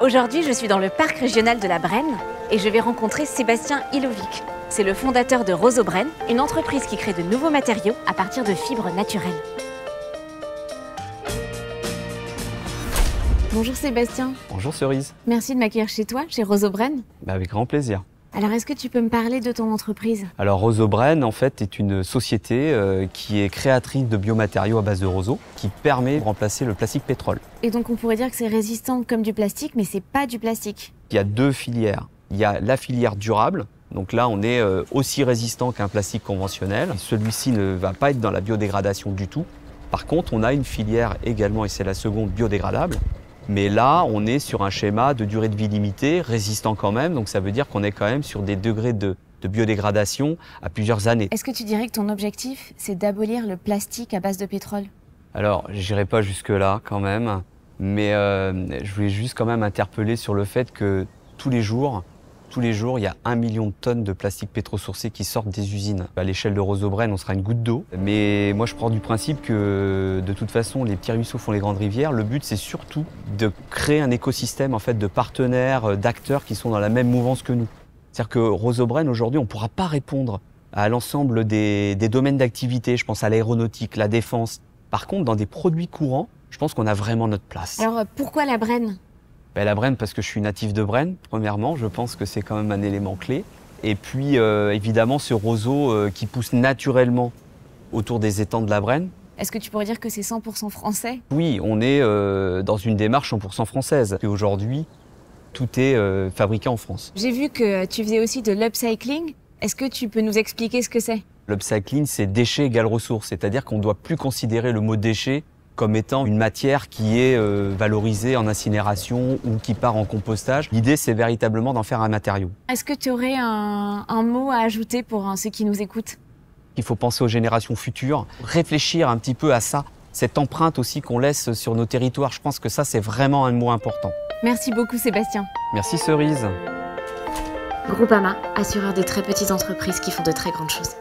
Aujourd'hui, je suis dans le parc régional de la Brenne et je vais rencontrer Sébastien Ilovic. C'est le fondateur de Rosobren, une entreprise qui crée de nouveaux matériaux à partir de fibres naturelles. Bonjour Sébastien. Bonjour Cerise. Merci de m'accueillir chez toi, chez Rosobren. Avec grand plaisir. Alors, est-ce que tu peux me parler de ton entreprise? Alors Rosobren, en fait, est une société qui est créatrice de biomatériaux à base de roseau, qui permet de remplacer le plastique pétrole. Et donc, on pourrait dire que c'est résistant comme du plastique, mais c'est pas du plastique. Il y a deux filières. Il y a la filière durable. Donc là, on est aussi résistant qu'un plastique conventionnel. Celui-ci ne va pas être dans la biodégradation du tout. Par contre, on a une filière également, et c'est la seconde, biodégradable. Mais là, on est sur un schéma de durée de vie limitée, résistant quand même. Donc ça veut dire qu'on est quand même sur des degrés de biodégradation à plusieurs années. Est-ce que tu dirais que ton objectif, c'est d'abolir le plastique à base de pétrole? Alors, j'irai pas jusque-là quand même. Mais je voulais juste quand même interpeller sur le fait que tous les jours, il y a 1 million de tonnes de plastique pétrosourcé qui sortent des usines. À l'échelle de Rosobren, on sera une goutte d'eau. Mais moi, je pars du principe que, de toute façon, les petits ruisseaux font les grandes rivières. Le but, c'est surtout de créer un écosystème en fait, de partenaires, d'acteurs qui sont dans la même mouvance que nous. C'est-à-dire que Rosobren, aujourd'hui, on ne pourra pas répondre à l'ensemble des domaines d'activité. Je pense à l'aéronautique, la défense. Par contre, dans des produits courants, je pense qu'on a vraiment notre place. Alors, pourquoi la Brenne? La Brenne, parce que je suis natif de Brenne, premièrement. Je pense que c'est quand même un élément clé. Et puis, évidemment, ce roseau qui pousse naturellement autour des étangs de la Brenne. Est-ce que tu pourrais dire que c'est 100% français? Oui, on est dans une démarche 100% française. Et aujourd'hui, tout est fabriqué en France. J'ai vu que tu faisais aussi de l'upcycling. Est-ce que tu peux nous expliquer ce que c'est? L'upcycling, c'est déchet égale ressource. C'est-à-dire qu'on ne doit plus considérer le mot déchet comme étant une matière qui est valorisée en incinération ou qui part en compostage. L'idée, c'est véritablement d'en faire un matériau. Est-ce que tu aurais un mot à ajouter pour ceux qui nous écoutent? Il faut penser aux générations futures, réfléchir un petit peu à ça, cette empreinte aussi qu'on laisse sur nos territoires. Je pense que ça, c'est vraiment un mot important. Merci beaucoup Sébastien. Merci Cerise. Groupama, assureur des très petites entreprises qui font de très grandes choses.